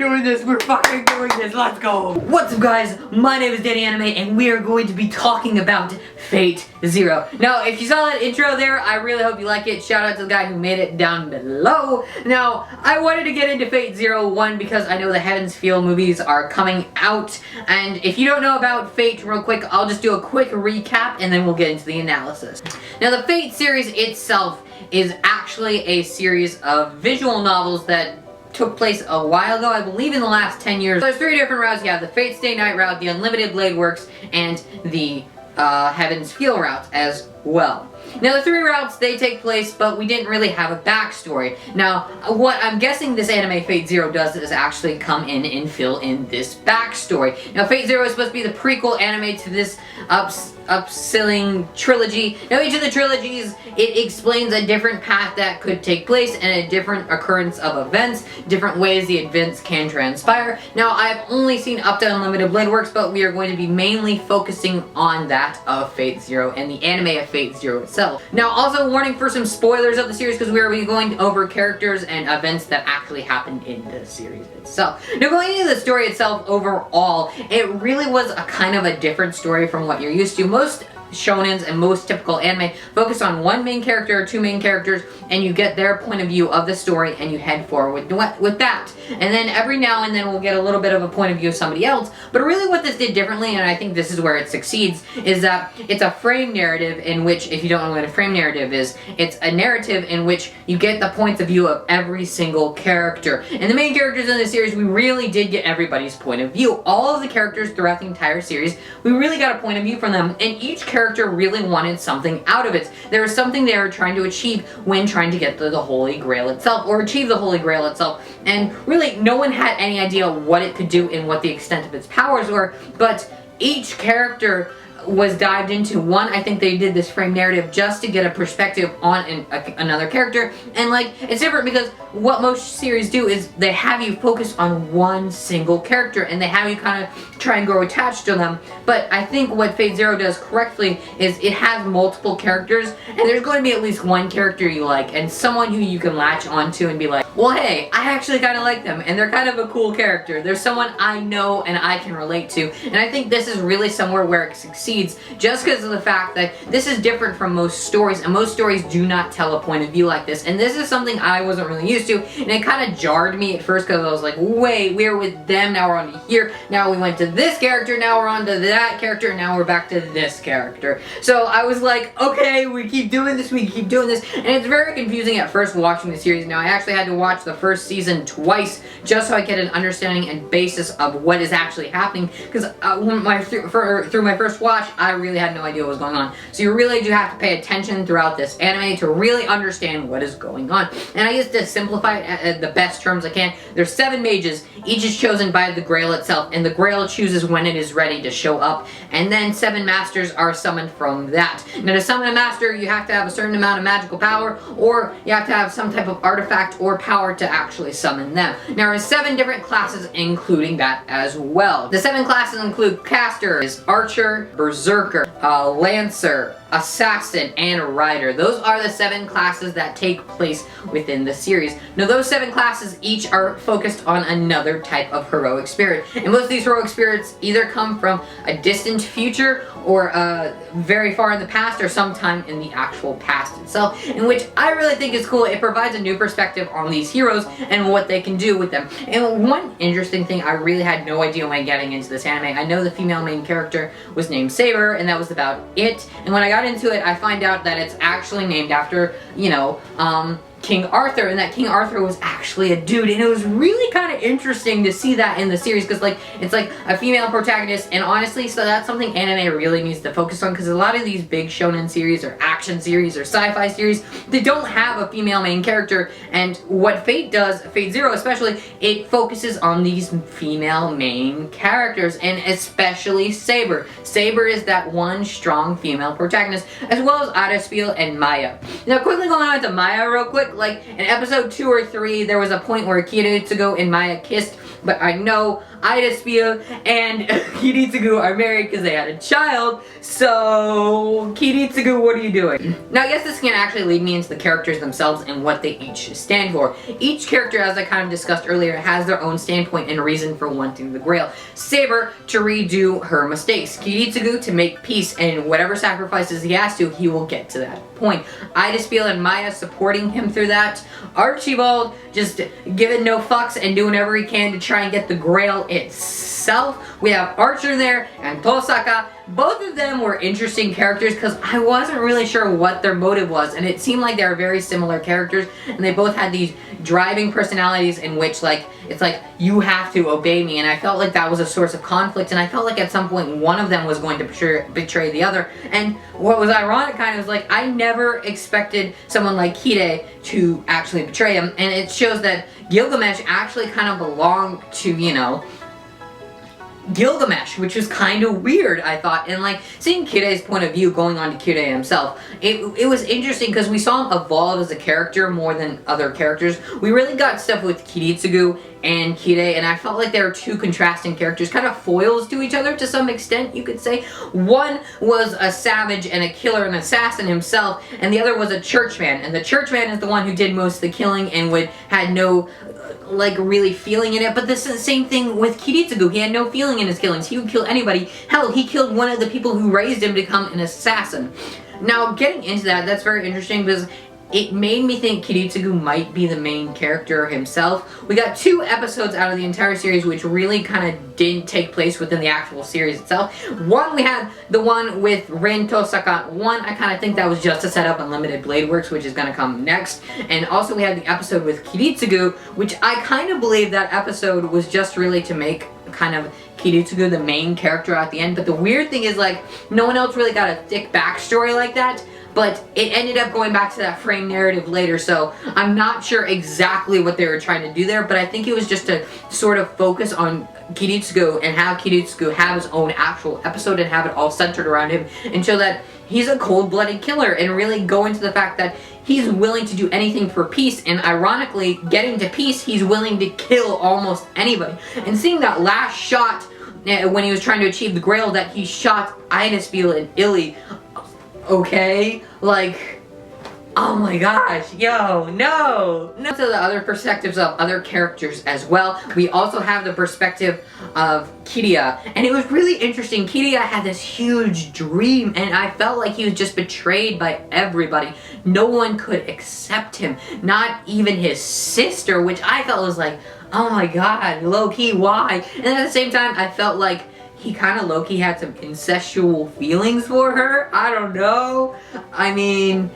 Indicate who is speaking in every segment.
Speaker 1: doing this. We're fucking doing this. Let's go. What's up, guys? My name is Danny Anime, and we are going to be talking about Fate Zero. Now, if you saw that intro there, I really hope you like it. Shout out to the guy who made it down below. Now, I wanted to get into Fate Zero, one, because I know the Heaven's Feel movies are coming out, and if you don't know about Fate real quick, I'll just do a quick recap, and then we'll get into the analysis. Now, the Fate series itself is actually a series of visual novels that took place a while ago, I believe in the last 10 years. There's 3 different routes. You have the Fate Stay Night route, the Unlimited Blade Works, and the Heaven's Feel route as well. Now, the 3 routes, they take place, but we didn't really have a backstory. Now, what I'm guessing this anime Fate Zero does is actually come in and fill in this backstory. Now, Fate Zero is supposed to be the prequel anime to this upselling trilogy. Now, each of the trilogies, it explains a different path that could take place and a different occurrence of events, different ways the events can transpire. Now, I've only seen up to Unlimited Blade Works, but we are going to be mainly focusing on that of Fate Zero and the anime of Fate Zero itself. Now, also warning for some spoilers of the series, because we are going over characters and events that actually happened in the series itself. Now, going into the story itself overall, it really was a kind of a different story from what you're used to. Most shonens and most typical anime focus on one main character or 2 main characters, and you get their point of view of the story and you head forward with that. And then every now and then we'll get a little bit of a point of view of somebody else. But really what this did differently, and I think this is where it succeeds, is that it's a frame narrative in which, if you don't know what a frame narrative is, it's a narrative in which you get the points of view of every single character. And the main characters in the series, we really did get everybody's point of view. All of the characters throughout the entire series, we really got a point of view from them, and each character really wanted something out of it. There was something they were trying to achieve when trying to get to the Holy Grail itself, or achieve the Holy Grail itself, and really no one had any idea what it could do and what the extent of its powers were, but each character was dived into. One, I think they did this frame narrative just to get a perspective on another character, and like, it's different because what most series do is they have you focus on one single character and they have you kind of try and grow attached to them. But I think what Fate Zero does correctly is it has multiple characters, and there's going to be at least one character you like and someone who you can latch onto and be like, well, hey, I actually kind of like them and they're kind of a cool character. There's someone I know and I can relate to, and I think this is really somewhere where it succeeds, just because of the fact that this is different from most stories, and most stories do not tell a point of view like this. And this is something I wasn't really used to, and it kind of jarred me at first because I was like, wait, we're with them, now we're on to here, now we went to this character, now we're on to that character, and now we're back to this character. So I was like, okay, we keep doing this, we keep doing this, and it's very confusing at first watching the series. Now, I actually had to watch the first season twice just so I get an understanding and basis of what is actually happening, because through my first watch, I really had no idea what was going on. So you really do have to pay attention throughout this anime to really understand what is going on. And I used to simplify it at the best terms I can. There's 7 mages, each is chosen by the Grail itself, and the Grail chooses when it is ready to show up, and then 7 masters are summoned from that. Now, to summon a master, you have to have a certain amount of magical power, or you have to have some type of artifact or power to actually summon them. Now, there's 7 different classes including that as well. The 7 classes include Caster, Archer, Berserker, Lancer, Assassin, and Rider. Those are the 7 classes that take place within the series. Now, those 7 classes each are focused on another type of heroic spirit, and most of these heroic spirits either come from a distant future or very far in the past, or sometime in the actual past itself, in which I really think is cool. It provides a new perspective on these heroes and what they can do with them. And one interesting thing, I really had no idea when getting into this anime. I know the female main character was named Saber, and that was about it. And when I got into it, I find out that it's actually named after, you know, King Arthur, and that King Arthur was actually a dude, and it was really kind of interesting to see that in the series, because like, it's like a female protagonist, and honestly, so that's something anime really needs to focus on, because a lot of these big shonen series or action series or sci-fi series, they don't have a female main character, and what Fate does, Fate Zero especially, it focuses on these female main characters, and especially Saber. Saber is that one strong female protagonist, as well as Adaspiel and Maya. Now, quickly going on to Maya real quick, like in episode 2 or 3, there was a point where Kiritsugo and Maya kissed, but I know Ida Spiel and Kiritsugu are married because they had a child. So, Kiritsugu, what are you doing? Now, I guess this can actually lead me into the characters themselves and what they each stand for. Each character, as I kind of discussed earlier, has their own standpoint and reason for wanting the Grail. Saber to redo her mistakes. Kiritsugu to make peace, and whatever sacrifices he has to, he will get to that point. Ida Spiel and Maya supporting him through that. Archibald just giving no fucks and doing whatever he can to try and get the Grail itself. We have Archer there and Tosaka. Both of them were interesting characters because I wasn't really sure what their motive was, and it seemed like they were very similar characters, and they both had these driving personalities in which, like, it's like, you have to obey me, and I felt like that was a source of conflict, and I felt like at some point one of them was going to betray the other. And what was ironic kind of was, like, I never expected someone like Kide to actually betray him, and it shows that Gilgamesh actually kind of belonged to, you know, Gilgamesh, which was kind of weird, I thought. And like seeing Kide's point of view going on to Kide himself, it was interesting because we saw him evolve as a character more than other characters. We really got stuff with Kiritsugu and Kide, and I felt like they were two contrasting characters, kind of foils to each other to some extent, you could say. One was a savage and a killer and assassin himself, and the other was a churchman, and the churchman is the one who did most of the killing and had no like really feeling in it. But this is the same thing with Kiritsugu. He had no feeling in his killings. He would kill anybody. Hell, he killed one of the people who raised him to become an assassin. Now, getting into that, that's very interesting because it made me think Kiritsugu might be the main character himself. We got 2 episodes out of the entire series which really kind of didn't take place within the actual series itself. One, we had the one with Rin Tosaka. One, I kind of think that was just to set up Unlimited Blade Works, which is going to come next. And also we had the episode with Kiritsugu, which I kind of believe that episode was just really to make kind of Kiritsugu the main character at the end. But the weird thing is, like, no one else really got a thick backstory like that. But it ended up going back to that frame narrative later, so I'm not sure exactly what they were trying to do there, but I think it was just to sort of focus on Kiritsugu and have Kiritsugu have his own actual episode and have it all centered around him and show that he's a cold-blooded killer and really go into the fact that he's willing to do anything for peace, and ironically, getting to peace, he's willing to kill almost anybody. And seeing that last shot when he was trying to achieve the Grail that he shot Ida Spiel and Illy, okay, like, oh my gosh, yo, no. To the other perspectives of other characters as well, we also have the perspective of Kaeya, and it was really interesting. Kaeya had this huge dream, and I felt like he was just betrayed by everybody. No one could accept him, not even his sister, which I felt was like, oh my god, low-key, why? And at the same time, I felt like he kind of low-key had some incestual feelings for her. I don't know. I mean,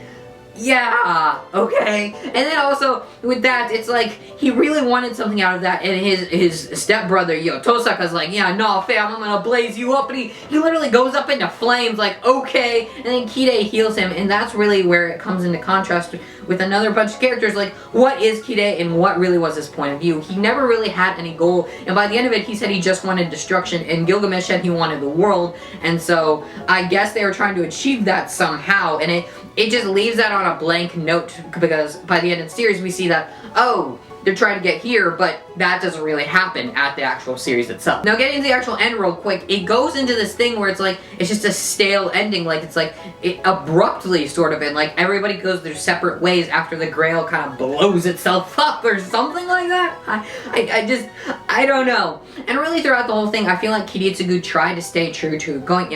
Speaker 1: yeah, okay. And then also, with that, it's like, he really wanted something out of that, and his stepbrother, Tosaka's like, yeah, no, fam, I'm gonna blaze you up, and he literally goes up into flames, like, okay, and then Kide heals him, and that's really where it comes into contrast with another bunch of characters, like, what is Kide, and what really was his point of view? He never really had any goal, and by the end of it, he said he just wanted destruction, and Gilgamesh said he wanted the world, and so, I guess they were trying to achieve that somehow, and it just leaves that on a blank note, because by the end of the series, we see that, oh, they're trying to get here, but that doesn't really happen at the actual series itself. Now, getting to the actual end real quick, it goes into this thing where it's like, it's just a stale ending, like, it's like, it abruptly, sort of, and like, everybody goes their separate ways after the Grail kind of blows itself up, or something like that. I don't know. And really, throughout the whole thing, I feel like Kiritsugu tried to stay true to, going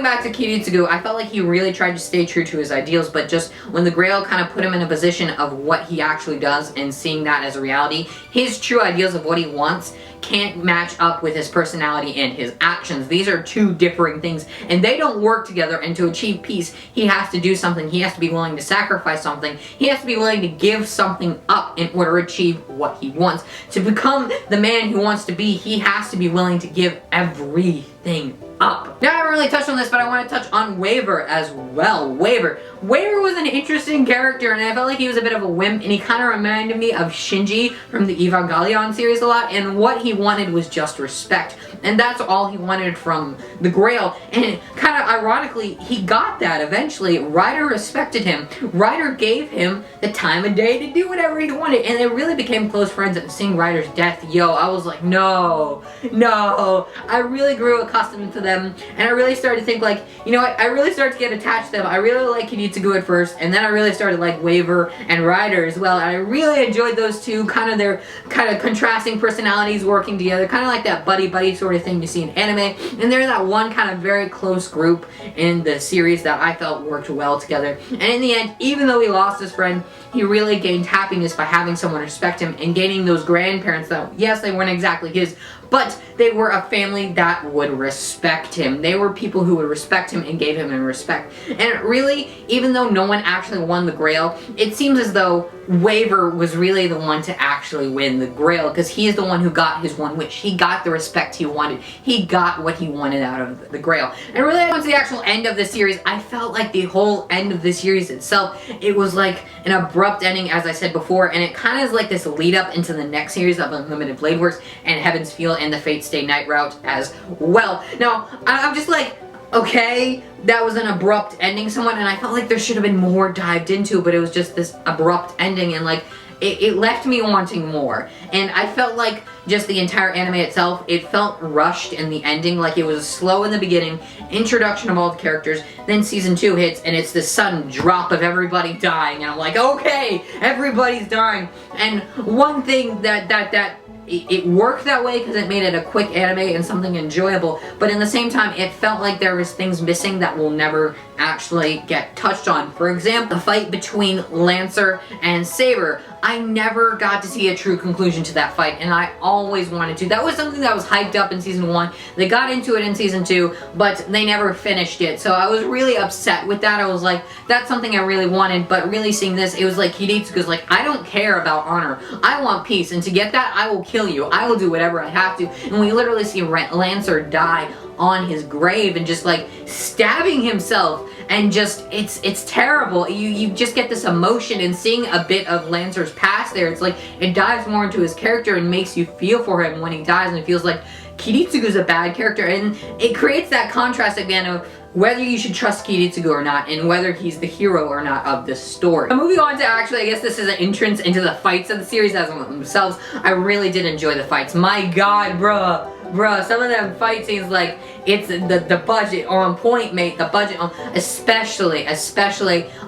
Speaker 1: back to Kiritsugu, I felt like he really tried to stay true to his ideals, but just when the Grail kind of put him in a position of what he actually does, and seeing that as a reality, his true ideals of what he wants can't match up with his personality and his actions. These are two differing things, and they don't work together, and to achieve peace, he has to do something. He has to be willing to sacrifice something. He has to be willing to give something up in order to achieve what he wants. To become the man he wants to be, he has to be willing to give everything up. Now I haven't really touched on this, but I want to touch on Waiver as well. Waiver was an interesting character, and I felt like he was a bit of a wimp, and he kind of reminded me of Shinji from the Evangelion series a lot, and what he wanted was just respect. And that's all he wanted from the Grail, and kind of ironically, he got that eventually. Ryder respected him. Ryder gave him the time of day to do whatever he wanted, and they really became close friends. And seeing Ryder's death, yo, I was like, no. I really grew accustomed to them, and I really started to think like, you know what, I really started to get attached to them. I really liked Kiritsugu at first, and then I really started to like Waiver and Ryder as well, and I really enjoyed those two, kind of their contrasting personalities working together, kind of like that buddy sort of thing you see in anime. And they're that one kind of very close group in the series that I felt worked well together. And in the end, even though he lost his friend, he really gained happiness by having someone respect him and gaining those grandparents that, yes, they weren't exactly his, but they were a family that would respect him. They were people who would respect him and gave him respect. And really, even though no one actually won the Grail, it seems as though Waiver was really the one to actually win the Grail, because he is the one who got his one wish. He got the respect he wanted. He got what he wanted out of the Grail. And really, once the actual end of the series, I felt like the whole end of the series itself, it was like an abrupt ending, as I said before, and it kind of is like this lead up into the next series of Unlimited Blade Works and Heaven's Feel and the Fate Stay Night route as well. Now, I'm just like, okay, that was an abrupt ending somewhat, and I felt like there should have been more dived into, but it was just this abrupt ending, and like, it left me wanting more. And I felt like just the entire anime itself, it felt rushed in the ending, like it was slow in the beginning, introduction of all the characters, then season 2 hits, and it's this sudden drop of everybody dying, and I'm like, okay, everybody's dying. And one thing it worked that way because it made it a quick anime and something enjoyable, but in the same time, it felt like there was things missing that will never actually get touched on. For example, the fight between Lancer and Saber. I never got to see a true conclusion to that fight, and I always wanted to. That was something that was hyped up in season 1. They got into it in season 2, but they never finished it, so I was really upset with that. I was like, that's something I really wanted, but really seeing this, it was like Kiritsugu's like, I don't care about honor. I want peace, and to get that, I will kill you. I will do whatever I have to. And we literally see Lancer die on his grave and just like stabbing himself, and just it's terrible. You just get this emotion, and seeing a bit of Lancer's past there, it's like it dives more into his character and makes you feel for him when he dies, and it feels like Kiritsugu's a bad character, and it creates that contrast again of whether you should trust Kiritsugu or not, and whether he's the hero or not of this story. But moving on to actually, I guess this is an entrance into the fights of the series as themselves. I really did enjoy the fights. My god, bruh, some of them fight scenes, like, it's the budget on point, mate. The budget on, especially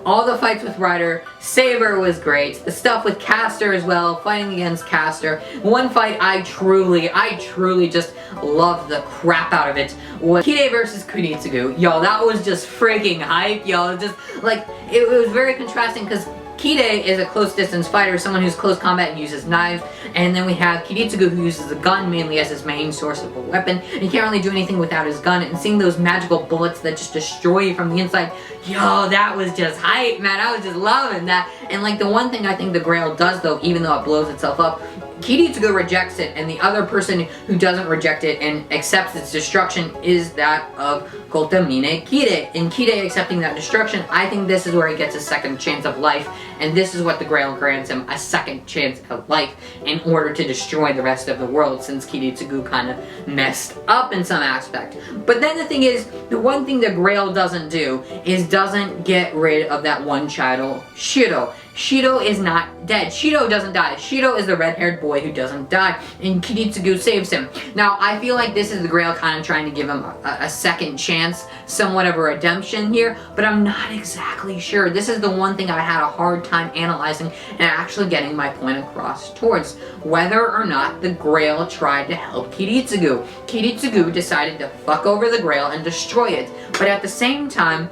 Speaker 1: all the fights with Ryder. Saber was great. The stuff with Caster as well, fighting against Caster. One fight I truly just loved the crap out of it was Kaeya versus Kiritsugu. Yo, that was just freaking hype, yo. Just like, it was very contrasting because Kaeya is a close distance fighter, someone who's close combat and uses knives, and then we have Kiritsugu who uses a gun mainly as his main source of a weapon, and he can't really do anything without his gun, and seeing those magical bullets that just destroy you from the inside, yo, that was just hype, man. I was just loving that. And like, the one thing I think the Grail does though, even though it blows itself up, Kiritsugu rejects it, and the other person who doesn't reject it and accepts its destruction is that of Kotamine Kaeya. In Kaeya accepting that destruction, I think this is where he gets a second chance of life, and this is what the Grail grants him, a second chance of life in order to destroy the rest of the world, since Kiritsugu kind of messed up in some aspect. But then the thing is, the one thing the Grail doesn't do is doesn't get rid of that one child, Shiro. Shiro is not dead. Shiro doesn't die. Shiro is the red-haired boy who doesn't die, and Kiritsugu saves him. Now, I feel like this is the Grail kind of trying to give him a second chance, somewhat of a redemption here, but I'm not exactly sure. This is the one thing I had a hard time analyzing and actually getting my point across towards, whether or not the Grail tried to help Kiritsugu. Kiritsugu decided to fuck over the Grail and destroy it, but at the same time,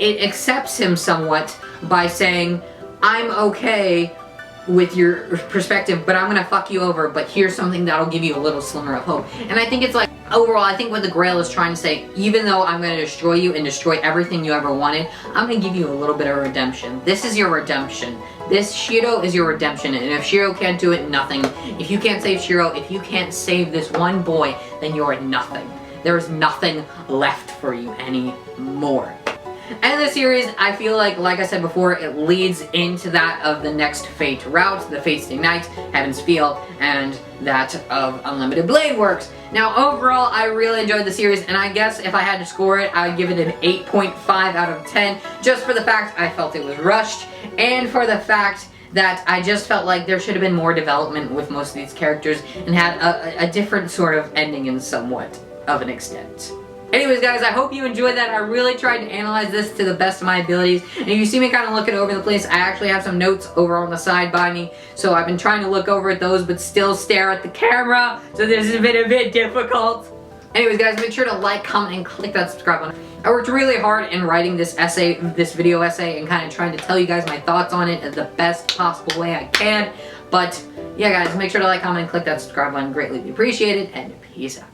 Speaker 1: it accepts him somewhat by saying, I'm okay with your perspective, but I'm gonna fuck you over, but here's something that'll give you a little slimmer of hope. And I think it's like, overall, I think what the Grail is trying to say, even though I'm gonna destroy you and destroy everything you ever wanted, I'm gonna give you a little bit of redemption. This is your redemption. This Shiro is your redemption, and if Shiro can't do it, nothing. If you can't save Shiro, if you can't save this one boy, then you're nothing. there is nothing left for you anymore. And the series, I feel like I said before, it leads into that of the next Fate route, the Fates Ignite, Heaven's Field, and that of Unlimited Blade Works. Now, overall, I really enjoyed the series, and I guess if I had to score it, I would give it an 8.5 out of 10, just for the fact I felt it was rushed, and for the fact that I just felt like there should have been more development with most of these characters, and had a different sort of ending in somewhat of an extent. Anyways, guys, I hope you enjoyed that. I really tried to analyze this to the best of my abilities. And if you see me kind of looking over the place, I actually have some notes over on the side by me. So I've been trying to look over at those, but still stare at the camera. So this has been a bit difficult. Anyways, guys, make sure to like, comment, and click that subscribe button. I worked really hard in writing this essay, this video essay, and kind of trying to tell you guys my thoughts on it in the best possible way I can. But, yeah, guys, make sure to like, comment, and click that subscribe button. Greatly appreciated, and peace out.